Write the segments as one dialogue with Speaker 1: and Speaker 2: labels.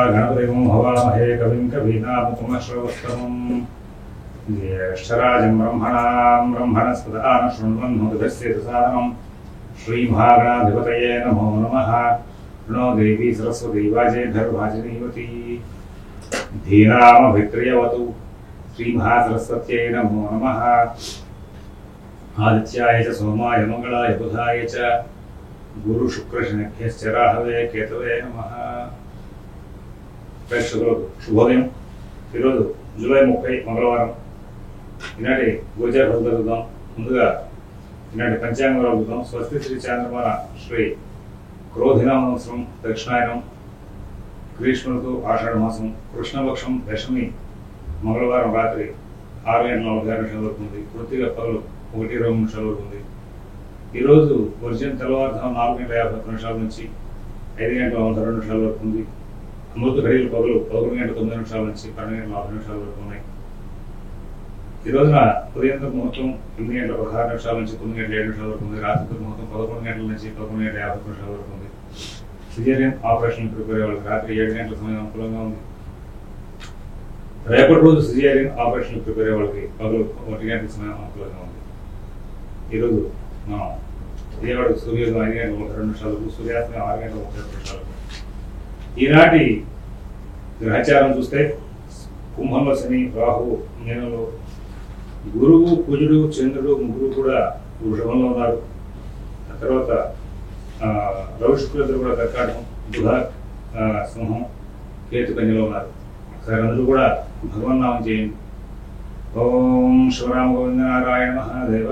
Speaker 1: गणपतिं हवामहे कविं कवीनामुपमश्रवस्तमं ज्येष्ठराजं ब्रह्मणस्पदा न शृण्वन्नोतिभिः सादनं श्रीमहागणाधिपतये नमो नमः। प्रणो देवी सरस्वती वाजेभिर्वाजिनीवती धीनामभिक्रियवतु श्रीमहासरस्वत्यै नमो नमः। आदित्याय च सोमाय मंगलाय बुधाय च गुरु शुक्र शनिभ्यश्च राहवे केतवे नमः। ప్రేక్షకులకు శుభోదయం। ఈరోజు జూలై 30 మంగళవారం ఈనాటి గోచార ఫలితాలు చూద్దాం। ముందుగా ఈనాటి పంచాంగం చూద్దాం। స్వస్తి శ్రీ చాంద్రమాన శ్రీ క్రోధినామ సంవత్సరం దక్షిణాయనం గ్రీష్మ ఋతువు ఆషాఢ మాసం కృష్ణపక్షం దశమి మంగళవారం రాత్రి 6:46 వరకు ఉంది। కృత్తిక పగలు 1:20 వరకు ఉంది। ఈరోజు వర్జం తెల్లవారుజాము 4:51 నుంచి 5:42 వరకు ఉంది। అమృత ఘడియలు పగలు 11:09 నుంచి 12:40 వరకు ఉన్నాయి। ఈ రోజున ఉదయం ముహూర్తం 8:16 నుంచి 9:07 వరకు ఉంది। రాత్రి ముహూర్తం 11 నుంచి 11:50 వరకు ఉంది। సిజేరియన్ ఆపరేషన్ ప్రిపేర్ అవ్వాలి రాత్రి 7 గంటల సమయం అనుకూలంగా ఉంది। రేపటి రోజు సిజేరియన్ ఆపరేషన్ ప్రిపేర్ అవ్వాలి పగలు 1 గంటల సమయం అనుకూలంగా ఉంది। ఈరోజు మనం విజయవాడ సూర్యోదయం 5:32 సూర్యాస్తమయం 6:32। ఈనాటి గ్రహచారం చూస్తే కుంభంలో శని రాహు మీనంలో గురువు కుజుడు చంద్రుడు ముగ్గురు కూడా వృషభంలో ఉన్నారు। ఆ తర్వాత రవి శుక్రులు కూడా కర్కాటకం బుధ సింహం కేతు కన్యలో ఉన్నారు। సరే అందరూ కూడా భగవన్నామం చేయండి। ఓం శివరామ గోవింద నారాయణ మహాదేవ,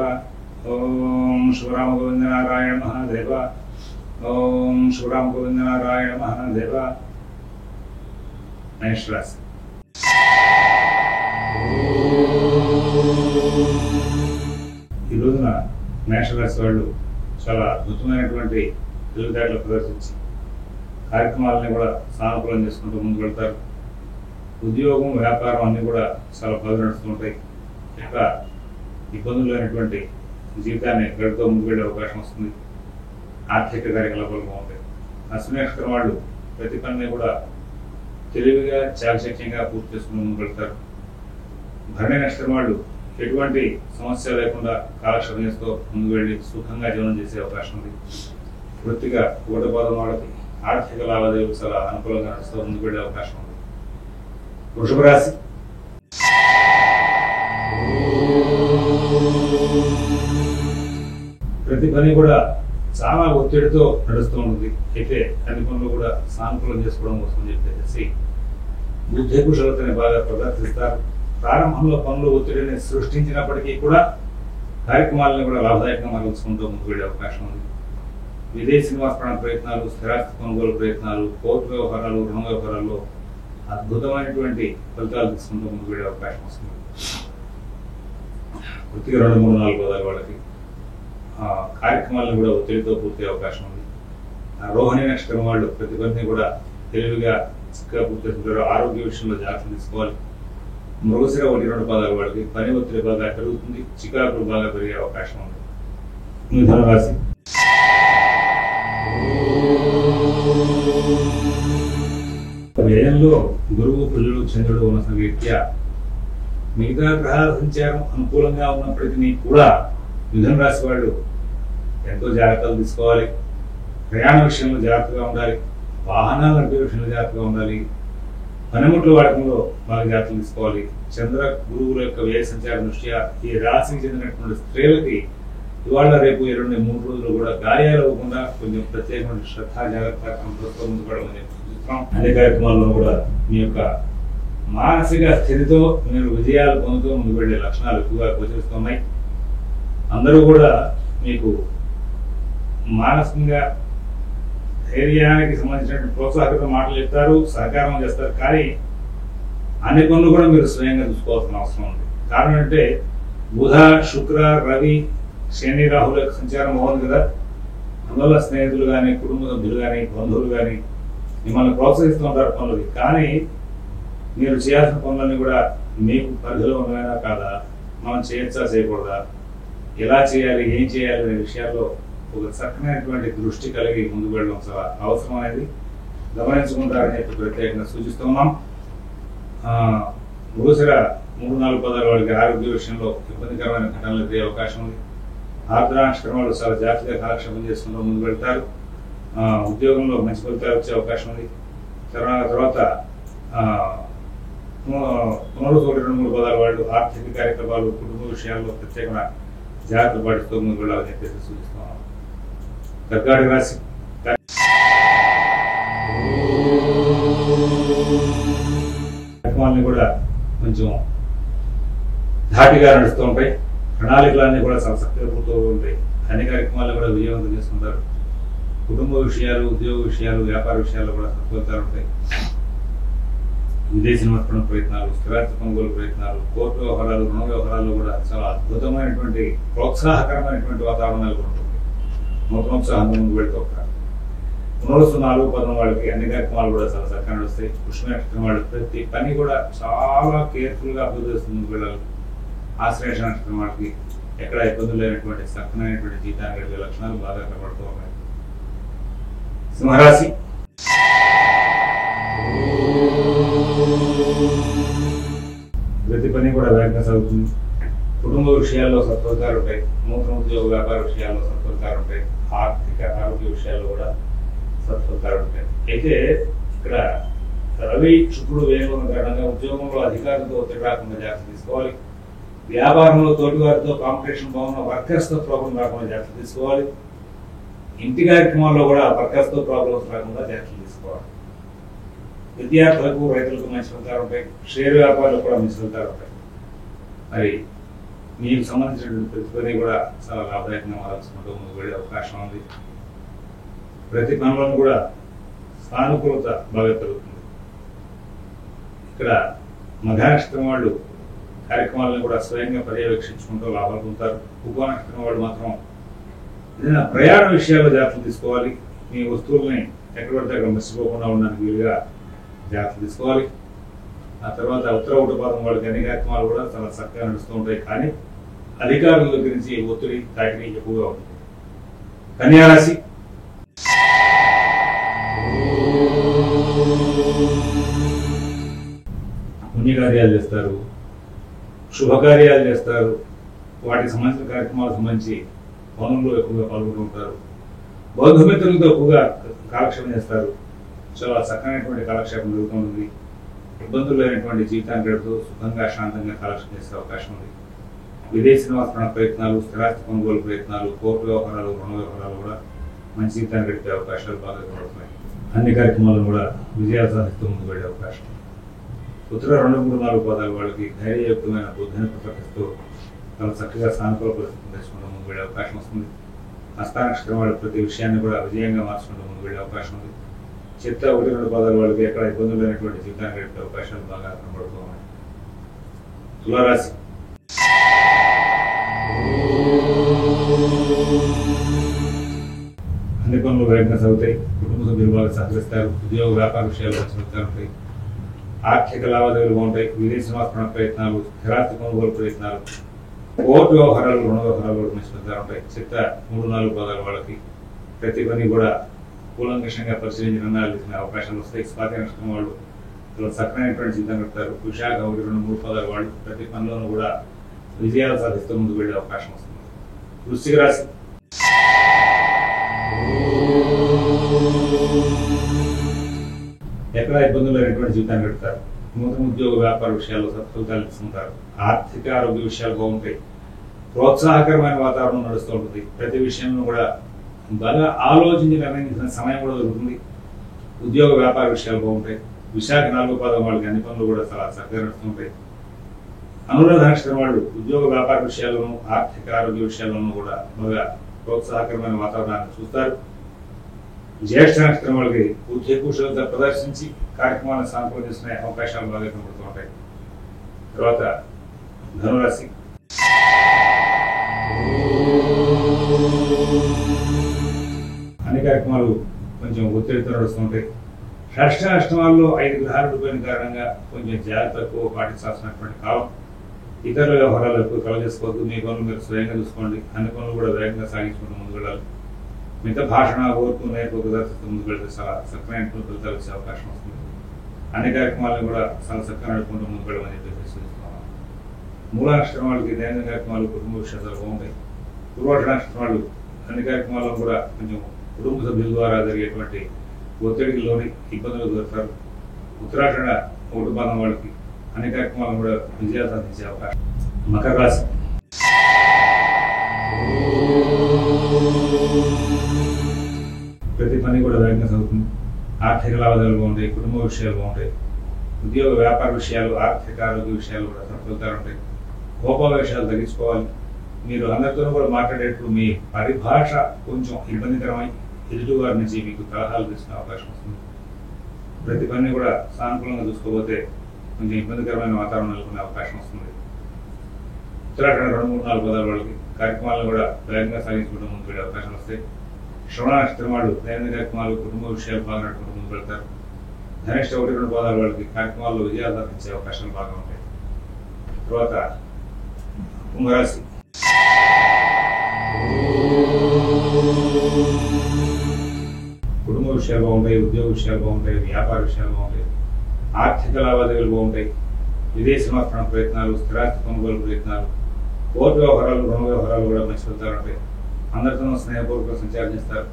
Speaker 1: ఓం శివరామ గోవింద నారాయణ మహాదేవ, ఓం శివరామ గోవింద నారాయణ మహాదేవ। మేష రాశి ఈ రోజున మేషరాశి వాళ్ళు చాలా అద్భుతమైనటువంటి తెలివితేటలు ప్రదర్శించి కార్యక్రమాలని కూడా సానుకూలం చేసుకుంటూ ముందుకు వెళ్తారు। ఉద్యోగం వ్యాపారం అన్నీ కూడా చాలా బాగా నడుస్తుంటాయి। ఇంకా ఇబ్బందులు లేనటువంటి జీవితాన్ని గడితో ముందుకు వెళ్ళే అవకాశం వస్తుంది। ఆర్థిక కార్యకలాపాలు బాగుంటాయి। అశ్విని నక్షత్రం వాళ్ళు ప్రతి పనిని కూడా తెలివిగా చాకచక్యంగా పూర్తి చేసుకుని ముందుకు వెళ్తారు। భరణి నక్షత్రం వాళ్ళు ఎటువంటి సమస్య లేకుండా కాలక్షేపం చేస్తూ ముందుకు వెళ్ళి సుఖంగా జీవనం చేసే అవకాశం ఉంది। వృత్తిగా కూటపాదం వాళ్ళకి ఆర్థిక లావాదేవీలు చాలా అనుకూలంగా నడుస్తూ ముందుకు వెళ్ళే అవకాశం ఉంది। వృషభ రాశి ప్రతి పని కూడా చాలా ఒత్తిడితో నడుస్తూ ఉంటుంది। అయితే అన్ని పనులు కూడా సానుకూలం చేసుకోవడం కోసం చెప్పేసి బుద్ధి కుశలతని బాగా ప్రదర్శిస్తారు। ప్రారంభంలో పనులు ఒత్తిడిని సృష్టించినప్పటికీ కూడా కార్యక్రమాలను కూడా లాభదాయకంగా మరల్చుకుంటూ ముందుకు వెళ్ళే అవకాశం ఉంది। విదేశీ నివాస ప్రయత్నాలు, స్థిరాస్తి కొనుగోలు ప్రయత్నాలు, కోర్టు వ్యవహారాలు, రుణ వ్యవహారాల్లో అద్భుతమైనటువంటి ఫలితాలు తీసుకుంటూ ముందుకు వెళ్ళే అవకాశం వస్తుంది। వృత్తిగా 2, 3, 4 పదాల వాళ్ళకి కార్యక్రమాలను కూడా ఒత్తిడితో పూర్తి అవకాశం ఉంది। రోహిణి నక్షత్రం వాళ్ళు ప్రతి పనిని కూడా తెలివిగా చక్కగా పూర్తి చేసుకుంటారు। ఆరోగ్య విషయంలో జాగ్రత్త తీసుకోవాలి। మృగశిర 1, 2 పదాల వాళ్ళకి పని ఒత్తిడి బాగా పెరుగుతుంది, చికాకులు బాగా పెరిగే అవకాశం ఉంది। మిథున రాశి వ్యయంలో గురువు కుజుడు చంద్రుడు ఉన్న రీత్యా మిగతా గ్రహాల సంచారం అనుకూలంగా ఉన్నప్పటికీ కూడా మిథున రాశి వాళ్ళు ఎంతో జాగ్రత్తలు తీసుకోవాలి। ప్రయాణ విషయంలో జాగ్రత్తగా ఉండాలి, వాహనాలు నడిపే విషయంలో జాగ్రత్తగా ఉండాలి, పనిముట్ల వాడకంలో బాగా జాగ్రత్తలు తీసుకోవాలి। చంద్ర గురువుల యొక్క వ్యయ సంచార దృష్ట్యా ఈ రాశికి చెందినటువంటి స్త్రీలకి ఇవాళ రేపు 2-3 రోజులు కూడా గాయాలు అవ్వకుండా కొంచెం ప్రత్యేకమైన శ్రద్ధ జాగ్రత్త ముందుకు పడమని చెప్తున్నాం। అన్ని కార్యక్రమాల్లో కూడా మీ యొక్క మానసిక స్థితితో మీరు విజయాలు పొందుతూ ముందుకు వెళ్ళే లక్షణాలు ఎక్కువగా గోచరిస్తున్నాయి। అందరూ కూడా మీకు మానసికంగా ధైర్యానికి సంబంధించిన ప్రోత్సాహక మాటలు చెప్తారు, సహకారం చేస్తారు, కానీ అన్ని పనులు కూడా మీరు స్వయంగా చూసుకోవాల్సిన అవసరం ఉంది। కారణం అంటే బుధ శుక్ర రవి శని రాహుల యొక్క సంచారం బాగుంది కదా, అందువల్ల స్నేహితులు కానీ కుటుంబ సభ్యులు కానీ బంధువులు కానీ మిమ్మల్ని ప్రోత్సహిస్తూ ఉంటారు పనులకి, కానీ మీరు చేయాల్సిన పనులన్నీ కూడా మీకు పరిధిలో ఉన్నాయా కాదా, మనం చేయొచ్చా చేయకూడదా, ఎలా చేయాలి ఏం చేయాలి అనే విషయాల్లో ఒక చక్కనైనటువంటి దృష్టి కలిగి ముందుకు వెళ్ళడం చాలా అవసరం అనేది గమనించుకుంటారని చెప్పి ప్రత్యేకంగా సూచిస్తున్నాం. మృగశిర 3-4 పదాల వాళ్ళకి ఆరోగ్య విషయంలో ఇబ్బందికరమైన ఘటనలు ఎదురే అవకాశం ఉంది. ఆర్ద్రాక్షరమాలు చాలా జాగ్రత్తగా కాలక్షేపం చేసుకుంటూ ముందు వెళ్తారు. ఉద్యోగంలో మంచి ఫలితాలు వచ్చే అవకాశం ఉంది. తర్వాత పునరుద్ధరణ 2-3 పదాల వాళ్ళు ఆర్థిక కార్యక్రమాలు, కుటుంబ విషయాల్లో ప్రత్యేకమైన జాగ్రత్తలు పాటిస్తూ ముందుకు వెళ్ళాలని చెప్పేసి సూచిస్తున్నాం. కర్కాటక రాశి కార్యక్రమాలని కూడా కొంచెం ధాటిగా నడుస్తూ ఉంటాయి. ప్రణాళికలన్నీ కూడా చాలా చక్కగా పూర్తూ ఉంటాయి. అన్ని కార్యక్రమాలను కూడా విజయవంతం చేసుకుంటారు. కుటుంబ విషయాలు, ఉద్యోగ విషయాలు, వ్యాపార విషయాల్లో కూడా సత్ఫలితాలు ఉంటాయి. విదేశీ నిమజ్జన ప్రయత్నాలు, స్థిరాస్తి కొనుగోలు ప్రయత్నాలు, కోర్టు వ్యవహారాలు, రుణ వ్యవహారాల్లో కూడా చాలా అద్భుతమైనటువంటి ప్రోత్సాహకరమైనటువంటి వాతావరణాలు ఉంటుంది. నూతనోత్సాహంగా ముందుకు వెళ్తూ ఉంటారు. పునరుద్ధరణ 4 పదం వాళ్ళకి అన్ని కార్యక్రమాలు కూడా చాలా చక్కగా నడుస్తాయి. పుష్ప నక్షత్రం వాళ్ళు ప్రతి పని కూడా చాలా కేర్ఫుల్గా అభివృద్ధి చేస్తూ ముందుకు వెళ్ళాలి. ఆశ్లేష నక్షత్రం వాళ్ళకి ఎక్కడ ఇబ్బందులు లేనటువంటి చక్కనైనటువంటి జీవితాన్ని గడిపే లక్షణాలు బాగా కనబడుతూ ఉన్నాయి. సింహరాశి ప్రతి పని కూడా వేగంగా సాగుతుంది. కుటుంబ విషయాల్లో సత్ఫలితాలు ఉంటాయి. నూతన ఉద్యోగ వ్యాపార విషయాల్లో సత్ఫలితాలు ఉంటాయి. ఆర్థిక ఆరోగ్య విషయాల్లో కూడా సత్ఫలితాలు ఉంటాయి. అయితే ఇక్కడ రవి శుక్రుడు వేగం ఉన్న కారణంగా ఉద్యోగంలో అధికారులతో ఒత్తిడి రాకుండా జాగ్రత్త తీసుకోవాలి. వ్యాపారంలో తోటివారితో కాంపిటీషన్ బాగున్న వర్కర్స్తో ప్రాబ్లం రాకుండా జాగ్రత్త తీసుకోవాలి. ఇంటి కార్యక్రమాల్లో కూడా వర్కర్స్తో ప్రాబ్లమ్స్ రాకుండా జాగ్రత్తలు తీసుకోవాలి. విద్యార్థులకు, రైతులకు మంచి ఫలితాలు ఉంటాయి. షేర్ వ్యాపారాలకు కూడా మంచి ఫలితాలు ఉంటాయి. మరి మీకు సంబంధించినటువంటి ప్రతి పని కూడా చాలా లాభదాయకంగా మారాల్సుకుంటూ ముందుకు వెళ్ళే అవకాశం ఉంది. ప్రతి పనులను కూడా సానుకూలత బాగా పెరుగుతుంది. ఇక్కడ మఘనక్షత్రం వాళ్ళు కార్యక్రమాలను కూడా స్వయంగా పర్యవేక్షించుకుంటూ లాభాలు పొందుతారు. ఉపనక్షత్రం వాళ్ళు మాత్రం ఏదైనా ప్రయాణ విషయాల్లో జాగ్రత్తలు తీసుకోవాలి. మీ వస్తువుల్ని ఎక్కడ పడితే అక్కడ మర్చిపోకుండా ఉండడానికి వీలుగా జాగ్రత్తలు తీసుకోవాలి. ఆ తర్వాత ఉత్తర పాదం వాళ్ళకి అన్ని కార్యక్రమాలు కూడా చాలా చక్కగా నడుస్తూ ఉంటాయి. కానీ అధికారుల దగ్గర నుంచి ఒత్తిడి, తాకిడి ఎక్కువగా ఉంటుంది. కన్యా రాశి పుణ్యకార్యాలు చేస్తారు, శుభకార్యాలు చేస్తారు. వాటికి సంబంధించిన కార్యక్రమాలకు సంబంధించి పనుల్లో ఎక్కువగా పాల్గొంటుంటారు. బంధుమిత్రులతో ఎక్కువగా కాలక్షేపం చేస్తారు. చాలా చక్కనైనటువంటి కాలక్షేపం జరుగుతుంది. ఇబ్బందులు లేనటువంటి జీవితాన్ని గడుపుతూ సుఖంగా, శాంతంగా కాలక్షేపం చేసే అవకాశం ఉంది. విదేశీ నివాస ప్రయత్నాలు, స్థిరాస్తి కొనుగోలు ప్రయత్నాలు, కోర్టు వ్యవహారాలు, రుణ వ్యవహారాలు కూడా మంచి జీవితాన్ని గడిపే అవకాశాలు బాగా కనబడుతున్నాయి. అన్ని కార్యక్రమాలను కూడా విజయాలు సాధిస్తూ ముందుకు వెళ్ళే అవకాశం. ఉత్తర 2-3-4 పదాల వాళ్ళకి ధైర్యయుక్తమైన బుద్ధిని ప్రకటిస్తూ చాలా చక్కగా సానుకూల పరిస్థితులు తెచ్చుకుంటూ ముందుకు వెళ్ళే అవకాశం వస్తుంది. హస్తానక్షత్రం వాళ్ళ ప్రతి విషయాన్ని కూడా విజయంగా మార్చుకుంటూ ముందుకు వెళ్ళే అవకాశం ఉంది. చిత్త 1-2 పదాల వాళ్ళకి ఎక్కడ ఇబ్బందులు లేనటువంటి జీవితాన్ని గడిపే అవకాశాలు బాగా కనబడుతూ ఉన్నాయి. తులారాశి అన్ని పనులు వేగంగా సాగుతాయి. కుటుంబ సభ్యులు బాగా సహకరిస్తారు. ఉద్యోగ వ్యాపార విషయాలు మంచి ఫలితాలు ఉంటాయి. ఆర్థిక లావాదేవీలు బాగుంటాయి. విదేశీ నివాస ప్రయత్నాలు, స్థిరాస్తి కొనుగోలు ప్రయత్నాలు, కోర్టు వ్యవహారాలు, రుణ వ్యవహారాలు కూడా మంచి ఫలితాలు ఉంటాయి. చిత్త 3-4 పదాల వాళ్ళకి ప్రతి పని కూడా కూలంకషంగా పరిశీలించి నిర్ణయాలు తీసుకునే అవకాశాలు వస్తాయి. స్వాతి నక్షత్రం వాళ్ళు చక్కనైనటువంటి జీవితం గడుపుతారు. విశాఖ 1-2-3 పదాల వాళ్ళు ప్రతి పనిలోనూ కూడా విజయాలు సాధిస్తూ ముందుకు వెళ్ళే అవకాశం వస్తుంది. వృశ్చిక రాశి ఎక్కడ ఇబ్బందులు లేనటువంటి జీవితాన్ని గడుపుతారు. నూతన ఉద్యోగ వ్యాపార విషయాల్లో సత్ఫలితాలు తీసుకుంటారు. ఆర్థిక ఆరోగ్య విషయాలు బాగుంటాయి. ప్రోత్సాహకరమైన వాతావరణం నడుస్తూ ఉంటుంది. ప్రతి విషయంలో కూడా బాగా ఆలోచించి నిర్ణయించిన సమయం కూడా దొరుకుతుంది. ఉద్యోగ వ్యాపార విషయాలు బాగుంటాయి. విశాఖ 4 పదం వాళ్ళకి అన్ని పనులు కూడా చాలా చక్కగా నడుస్తుంటాయి. అనురాధ నక్షత్రం వాళ్ళు ఉద్యోగ వ్యాపార విషయాల్లోనూ, ఆర్థిక ఆరోగ్య విషయాల్లోనూ కూడా బాగా ప్రోత్సాహకరమైన వాతావరణాన్ని చూస్తారు. జ్యేష్ఠ నక్షత్రం వాళ్ళకి బుద్ధి కుశలత ప్రదర్శించి కార్యక్రమాలను సానుకూలం చేసుకునే అవకాశాలు బాగా కనబడుతూ ఉంటాయి. తర్వాత ధనురాశి అన్ని కార్యక్రమాలు కొంచెం ఒత్తిడితో నడుస్తుంటాయి. షష్ఠ అష్టమాల్లో 5 గ్రహాలు ఉండిపోయిన కారణంగా కొంచెం జాగ్రత్త ఎక్కువ పాటించాల్సినటువంటి కాలం. ఇతరుల వ్యవహారాలు ఎక్కువ కలగజేసుకోవద్దు. మీ పనులు మీరు స్వయంగా చూసుకోండి. అన్ని పనులు కూడా వేగంగా సాగించుకుంటూ ముందుకు వెళ్ళాలి. మిత భాషణ ఓర్పు నేర్పు ముందుకు వెళ్తే చాలా చక్కనైన ఫలితాలు వచ్చే అవకాశం వస్తుంది. అన్ని కార్యక్రమాలను కూడా చాలా చక్కగా నడుపుకుంటూ ముందుకు వెళ్ళమని చెప్పేసి సూచిస్తున్నాను. మూల నక్షత్రం వాళ్ళకి దైనందిన కార్యక్రమాలు కుటుంబ విషయాలు బాగుంటాయి. పూర్వాషాఢ నక్షత్రం వాళ్ళు అన్ని కార్యక్రమాల్లో కూడా కొంచెం కుటుంబ సభ్యుల ద్వారా జరిగేటువంటి ఒత్తిడికి లోని ఇబ్బందులు దొరుకుతారు. ఉత్తరాషాఢ ఒకటి భాగం వాళ్ళకి అన్ని కార్యక్రమాలను కూడా విజయాలు సాధించే అవకాశం. మకర రాశి ప్రతి పని కూడా వేగంగా సాగుతుంది. ఆర్థిక లావాదేవీలు బాగుంటాయి. కుటుంబ విషయాలు బాగుంటాయి. ఉద్యోగ వ్యాపార విషయాలు, ఆర్థిక ఆరోగ్య విషయాలు కూడా సఫలితాలు ఉంటాయి. కోపావేశాలు తగ్గించుకోవాలి. మీరు అందరితోనూ కూడా మాట్లాడేటప్పుడు మీ పరిభాష కొంచెం ఇబ్బందికరమై ఎదుటి వారి నుంచి మీకు కలహాలు తీసుకునే అవకాశం వస్తుంది. ప్రతి పని కూడా సానుకూలంగా చూసుకోకపోతే కొంచెం ఇబ్బందికరమైన వాతావరణం నెలకొనే అవకాశం వస్తుంది. ఉత్తరాఖండ్ 2, 3, 4 పదాల వాళ్ళకి కార్యక్రమాలను కూడా వేగంగా సాగించుకుంటూ ముందుకు వెళ్ళే అవకాశం వస్తాయి. శ్రవణ నక్షత్రం వాళ్ళు దైనందిన కార్యక్రమాలు, కుటుంబ విషయాలు బాగా నడుపుకుంటూ ముందుకు వెళ్తారు. ధనిష్ట 1, 2 పదాల వాళ్ళకి కార్యక్రమాల్లో విజయాలు సాధించే అవకాశాలు బాగా ఉంటాయి. తర్వాత కుంభరాశి కుటుంబ విషయాలు బాగుంటాయి. ఉద్యోగ విషయాలు బాగుంటాయి. వ్యాపార విషయాలు బాగుంటాయి. ఆర్థిక లావాదేవీలు బాగుంటాయి. విదేశీ మార్పున ప్రయత్నాలు, స్థిరాస్తి కొనుగోలు ప్రయత్నాలు, కోర్టు వ్యవహారాలు, రుణ వ్యవహారాలు కూడా మంచి ఫలితాలు ఉంటాయి. అందరితోనూ స్నేహపూర్వక సంచారం చేస్తారు.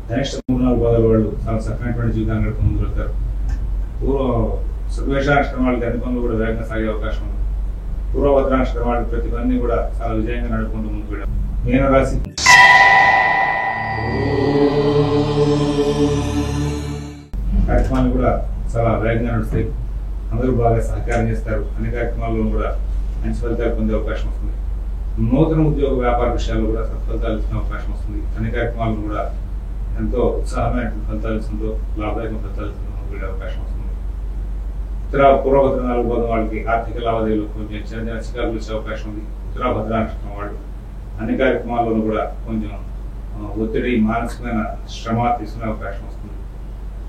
Speaker 1: ధనిష్ట 3, 4 పదాల వాళ్ళు చాలా చక్కనటువంటి జీవితాన్ని గడుపుతూ ముందుకు వెళ్తారు. శుభేష నక్షత్రం వాళ్ళకి అన్ని పనులు కూడా వేగంగా సాగే అవకాశం ఉంది. పూర్వభద్ర నక్షత్రం వాళ్ళకి ప్రతి పని కూడా చాలా విజయంగా నడుపుకుంటూ ముందుకు వెళ్ళారు. మీన రాశి కార్యక్రమాలు కూడా చాలా వేగంగా నడుస్తాయి. అందరూ బాగా సహకారం చేస్తారు. అన్ని కార్యక్రమాల్లో కూడా మంచి ఫలితాలు పొందే అవకాశం వస్తుంది. నూతన ఉద్యోగ వ్యాపార విషయాల్లో కూడా సత్ఫలితాలు ఇచ్చిన అవకాశం వస్తుంది. అన్ని కార్యక్రమాలను కూడా ఎంతో ఉత్సాహమైన ఫలితాలు ఇస్తుందో లాభదాయక ఫలితాలు వెళ్ళే అవకాశం వస్తుంది. పూర్వభద్ర 4 పదం వాళ్ళకి ఆర్థిక లావాదేవీలు కొంచెం చిన్న చికాకులు వచ్చే అవకాశం ఉంది. ఉత్తరాభద్ర నక్షత్రం వాళ్ళు అన్ని కార్యక్రమాల్లోనూ కూడా కొంచెం ఒత్తిడి, మానసికమైన శ్రమ తీసుకునే అవకాశం వస్తుంది.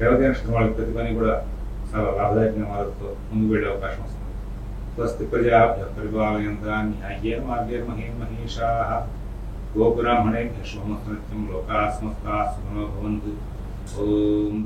Speaker 1: రేవతి నక్షత్రం వాళ్ళకి ప్రతి పని కూడా చాలా లాభదాయకంగా మారుతూ ముందుకు వెళ్ళే అవకాశం వస్తుంది. స్వస్తి ప్రజాభ్య పరిపాలయంతా న్యాయేన మార్గేణ మహీషాః గోబ్రాహ్మణేభ్యః శుభమస్తు నిత్యం లోకాః సమస్తాః సుఖినో భవంతు. ఓం